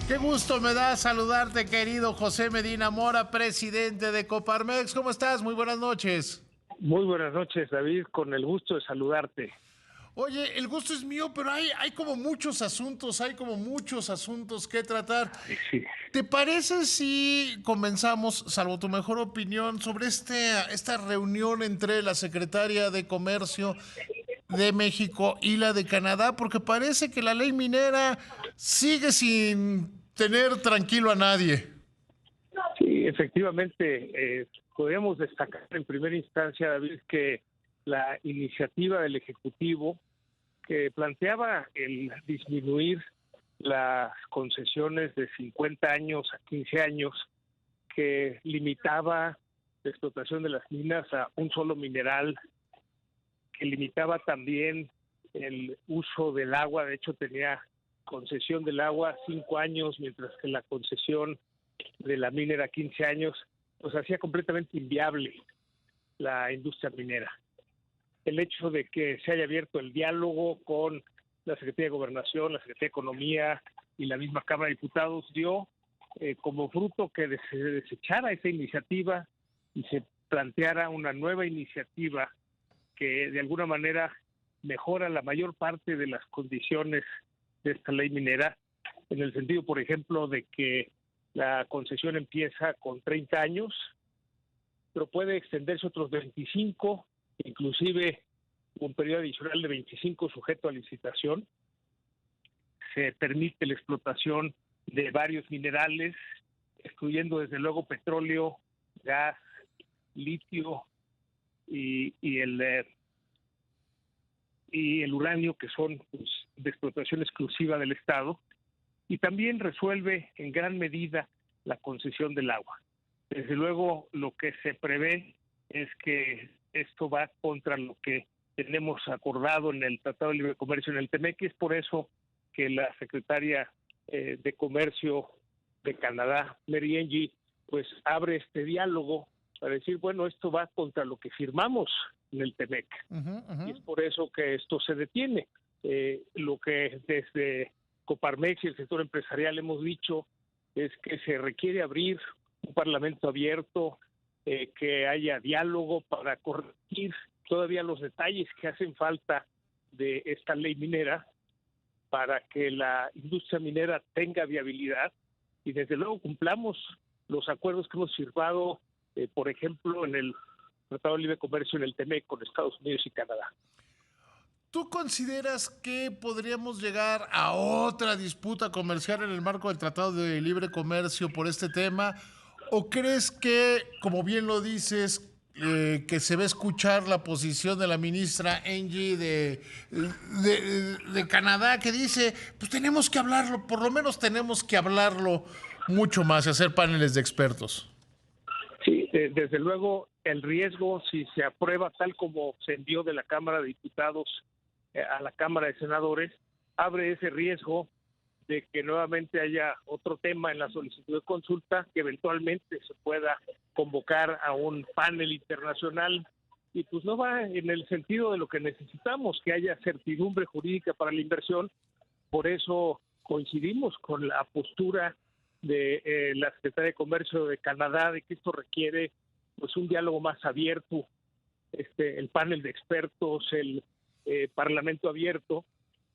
Qué gusto me da saludarte, querido José Medina Mora, presidente de Coparmex. ¿Cómo estás? Muy buenas noches. Muy buenas noches, David, con el gusto de saludarte. Oye, el gusto es mío, pero hay como muchos asuntos que tratar. Sí, ¿Te parece si comenzamos, salvo tu mejor opinión, sobre esta reunión entre la secretaria de Comercio de México y la de Canadá? Porque parece que la ley minera sigue sin tener tranquilo a nadie. sí, efectivamente, podríamos destacar en primera instancia, David, que la iniciativa del Ejecutivo que planteaba el disminuir las concesiones de 50 años a 15 años, que limitaba la explotación de las minas a un solo mineral, que limitaba también el uso del agua. De hecho, tenía concesión del agua 5 años, mientras que la concesión de la mina era 15 años, pues hacía completamente inviable la industria minera. El hecho de que se haya abierto el diálogo con la Secretaría de Gobernación, la Secretaría de Economía y la misma Cámara de Diputados dio como fruto que se desechara esa iniciativa y se planteara una nueva iniciativa que de alguna manera mejora la mayor parte de las condiciones de esta ley minera, en el sentido, por ejemplo, de que la concesión empieza con 30 años, pero puede extenderse otros 25, inclusive un periodo adicional de 25 sujeto a licitación. Se permite la explotación de varios minerales, excluyendo desde luego petróleo, gas, litio y el uranio, que son pues, de explotación exclusiva del Estado, y también resuelve en gran medida la concesión del agua. Desde luego, lo que se prevé es que esto va contra lo que tenemos acordado en el Tratado de Libre Comercio en el TEMEC, y es por eso que la secretaria de Comercio de Canadá, Mary Ng, pues abre este diálogo para decir, bueno, esto va contra lo que firmamos en el TEMEC. Y es por eso que esto se detiene. Lo que desde Coparmex y el sector empresarial hemos dicho es que se requiere abrir un parlamento abierto, que haya diálogo para corregir todavía los detalles que hacen falta de esta ley minera para que la industria minera tenga viabilidad y desde luego cumplamos los acuerdos que hemos firmado, por ejemplo, en el Tratado de Libre Comercio en el TEMEC con Estados Unidos y Canadá. ¿Tú consideras que podríamos llegar a otra disputa comercial en el marco del Tratado de Libre Comercio por este tema? ¿O crees que, como bien lo dices, que se va a escuchar la posición de la ministra Angie de Canadá, que dice, pues tenemos que hablarlo, por lo menos tenemos que hablarlo mucho más y hacer paneles de expertos? Sí, desde luego el riesgo, si se aprueba tal como se envió de la Cámara de Diputados a la Cámara de Senadores, abre ese riesgo de que nuevamente haya otro tema en la solicitud de consulta, que eventualmente se pueda convocar a un panel internacional, y pues no va en el sentido de lo que necesitamos, que haya certidumbre jurídica para la inversión. Por eso coincidimos con la postura de la Secretaría de Comercio de Canadá, de que esto requiere pues un diálogo más abierto, el panel de expertos, el parlamento abierto,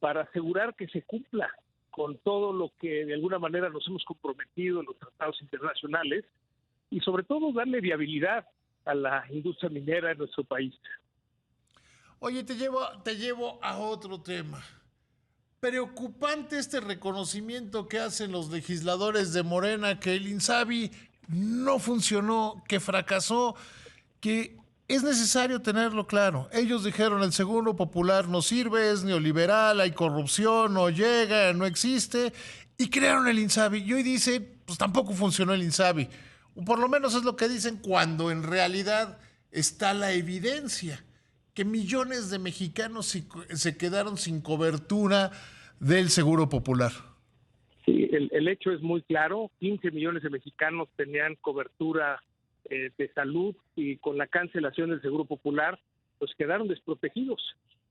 para asegurar que se cumpla con todo lo que de alguna manera nos hemos comprometido en los tratados internacionales y sobre todo darle viabilidad a la industria minera en nuestro país. Oye, te llevo a otro tema. Preocupante este reconocimiento que hacen los legisladores de Morena, que el INSABI no funcionó, que fracasó, que es necesario tenerlo claro. Ellos dijeron el Seguro Popular no sirve, es neoliberal, hay corrupción, no llega, no existe, y crearon el INSABI. Y hoy dice, pues tampoco funcionó el INSABI. O por lo menos es lo que dicen cuando en realidad está la evidencia que millones de mexicanos se quedaron sin cobertura del Seguro Popular. Sí, el hecho es muy claro. 15 millones de mexicanos tenían cobertura de salud y con la cancelación del Seguro Popular pues quedaron desprotegidos.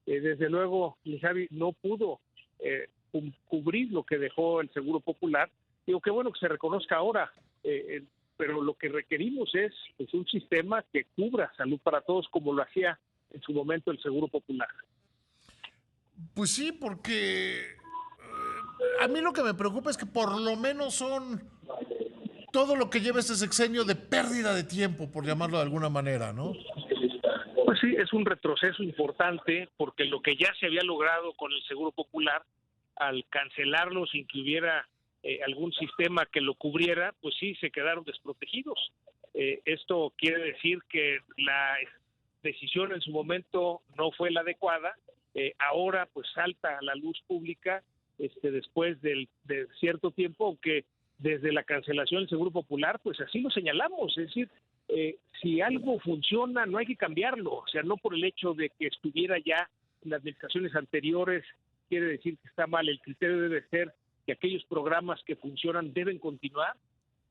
Desde luego, Insabi no pudo cubrir lo que dejó el Seguro Popular, Digo, qué bueno que se reconozca ahora, pero lo que requerimos es pues, un sistema que cubra salud para todos como lo hacía en su momento el Seguro Popular. Pues sí, porque a mí lo que me preocupa es que por lo menos son todo lo que lleva este sexenio de pérdida de tiempo, por llamarlo de alguna manera, ¿no? Pues sí, es un retroceso importante porque lo que ya se había logrado con el Seguro Popular, al cancelarlo sin que hubiera algún sistema que lo cubriera, pues sí, se quedaron desprotegidos. Esto quiere decir que la decisión en su momento no fue la adecuada. Ahora pues salta a la luz pública después de cierto tiempo, aunque desde la cancelación del Seguro Popular, pues así lo señalamos, es decir, si algo funciona no hay que cambiarlo, o sea, no por el hecho de que estuviera ya en las administraciones anteriores quiere decir que está mal, el criterio debe ser que aquellos programas que funcionan deben continuar,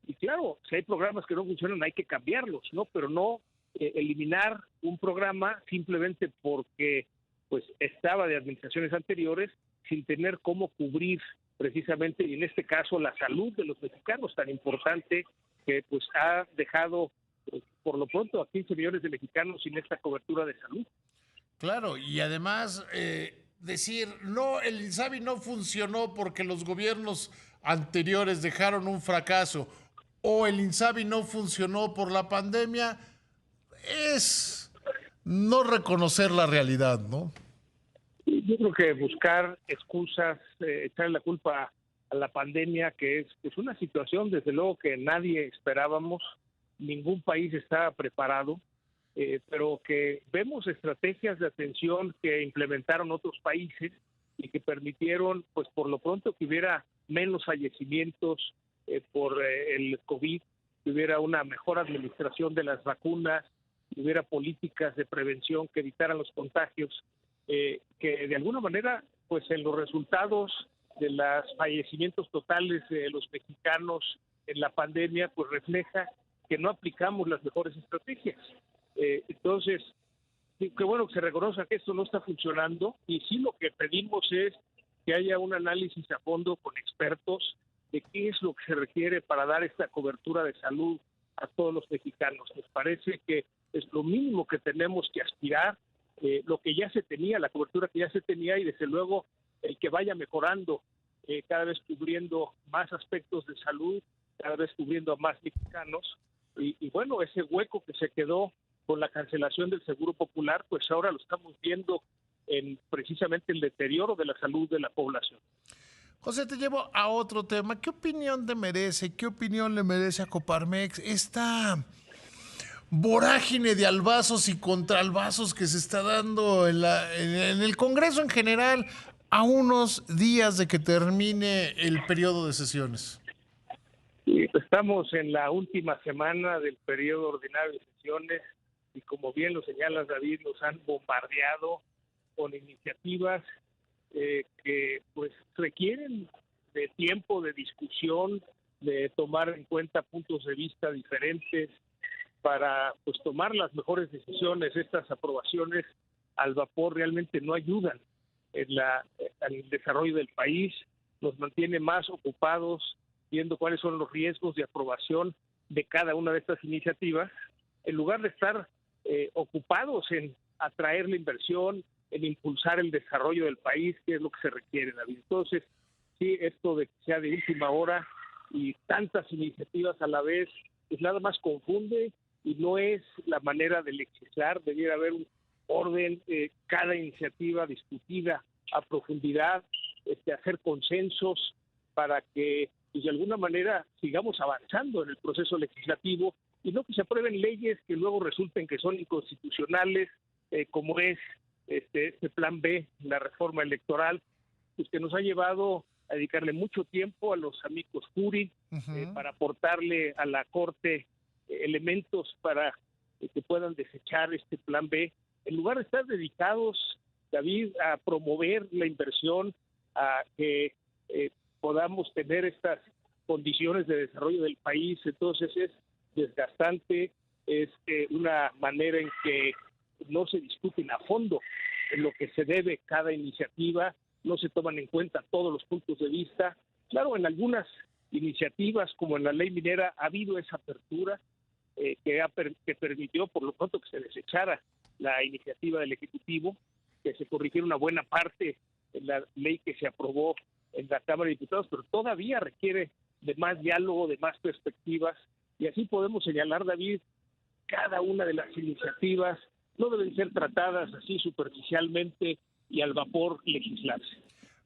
y claro, si hay programas que no funcionan hay que cambiarlos, ¿no? Pero no eliminar un programa simplemente porque pues estaba de administraciones anteriores sin tener cómo cubrir precisamente, y en este caso, la salud de los mexicanos, tan importante que pues ha dejado por lo pronto a 15 millones de mexicanos sin esta cobertura de salud. Claro, y además decir, no, el INSABI no funcionó porque los gobiernos anteriores dejaron un fracaso o el INSABI no funcionó por la pandemia, es no reconocer la realidad, ¿no? Yo creo que buscar excusas, echarle la culpa a la pandemia, que es pues, una situación desde luego que nadie esperábamos, ningún país estaba preparado, pero que vemos estrategias de atención que implementaron otros países y que permitieron, pues por lo pronto, que hubiera menos fallecimientos por el COVID, que hubiera una mejor administración de las vacunas, que hubiera políticas de prevención que evitaran los contagios. Que de alguna manera, pues en los resultados de los fallecimientos totales de los mexicanos en la pandemia, pues refleja que no aplicamos las mejores estrategias. Entonces, qué bueno que se reconozca que esto no está funcionando y sí lo que pedimos es que haya un análisis a fondo con expertos de qué es lo que se requiere para dar esta cobertura de salud a todos los mexicanos. Nos parece que es lo mínimo que tenemos que aspirar, lo que ya se tenía, la cobertura que ya se tenía y desde luego el que vaya mejorando, cada vez cubriendo más aspectos de salud, cada vez cubriendo a más mexicanos y bueno, ese hueco que se quedó con la cancelación del Seguro Popular, pues ahora lo estamos viendo en precisamente el deterioro de la salud de la población. José, te llevo a otro tema. ¿Qué opinión te merece? ¿Qué opinión le merece a Coparmex esta vorágine de albazos y contraalbazos que se está dando en el Congreso en general a unos días de que termine el periodo de sesiones? Y estamos en la última semana del periodo ordinario de sesiones y como bien lo señalas, David, nos han bombardeado con iniciativas que pues requieren de tiempo, de discusión, de tomar en cuenta puntos de vista diferentes para pues tomar las mejores decisiones. Estas aprobaciones al vapor realmente no ayudan al desarrollo del país, nos mantiene más ocupados viendo cuáles son los riesgos de aprobación de cada una de estas iniciativas, en lugar de estar ocupados en atraer la inversión, en impulsar el desarrollo del país, que es lo que se requiere, David. Entonces, sí, esto de que sea de última hora y tantas iniciativas a la vez, pues nada más confunde y no es la manera de legislar. Debiera haber un orden, cada iniciativa discutida a profundidad, hacer consensos para que pues, de alguna manera sigamos avanzando en el proceso legislativo y no que se aprueben leyes que luego resulten que son inconstitucionales, como es este plan B, la reforma electoral, pues que nos ha llevado a dedicarle mucho tiempo a los amigos juris para aportarle a la Corte elementos para que puedan desechar este plan B, en lugar de estar dedicados, David, a promover la inversión, a que podamos tener estas condiciones de desarrollo del país. Entonces es desgastante, es una manera en que no se discuten a fondo en lo que se debe cada iniciativa, no se toman en cuenta todos los puntos de vista. Claro, en algunas iniciativas como en la ley minera ha habido esa apertura que permitió por lo pronto que se desechara la iniciativa del Ejecutivo, que se corrigiera una buena parte en la ley que se aprobó en la Cámara de Diputados, pero todavía requiere de más diálogo, de más perspectivas, y así podemos señalar, David, cada una de las iniciativas no deben ser tratadas así superficialmente y al vapor legislarse.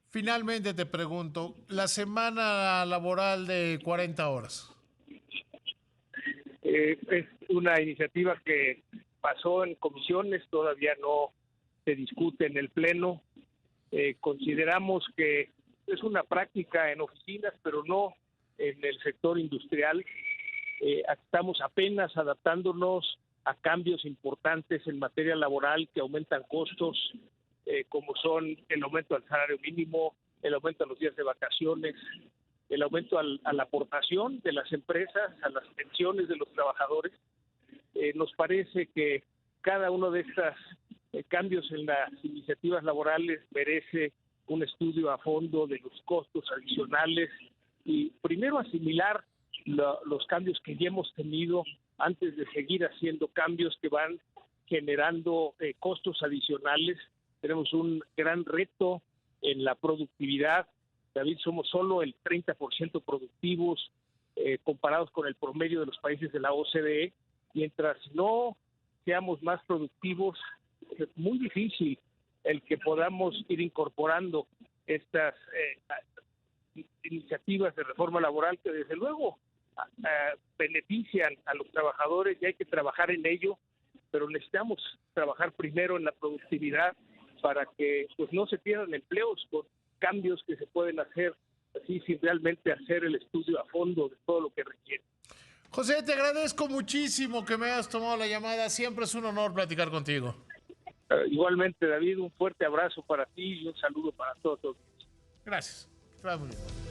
Finalmente te pregunto, la semana laboral de 40 horas. Es una iniciativa que pasó en comisiones, todavía no se discute en el Pleno. Consideramos que es una práctica en oficinas, pero no en el sector industrial. Estamos apenas adaptándonos a cambios importantes en materia laboral que aumentan costos, como son el aumento al salario mínimo, el aumento a los días de vacaciones, el aumento a la aportación de las empresas, a las pensiones de los trabajadores. Nos parece que cada uno de estos cambios en las iniciativas laborales merece un estudio a fondo de los costos adicionales y primero asimilar los cambios que ya hemos tenido antes de seguir haciendo cambios que van generando costos adicionales. Tenemos un gran reto en la productividad. David, somos solo el 30% productivos comparados con el promedio de los países de la OCDE. Mientras no seamos más productivos, es muy difícil el que podamos ir incorporando estas iniciativas de reforma laboral que desde luego benefician a los trabajadores y hay que trabajar en ello, pero necesitamos trabajar primero en la productividad para que pues no se pierdan empleos con cambios que se pueden hacer así sin realmente hacer el estudio a fondo de todo lo que requiere. José, te agradezco muchísimo que me hayas tomado la llamada. Siempre es un honor platicar contigo. Igualmente, David, un fuerte abrazo para ti y un saludo para todos. Gracias. Muy bien.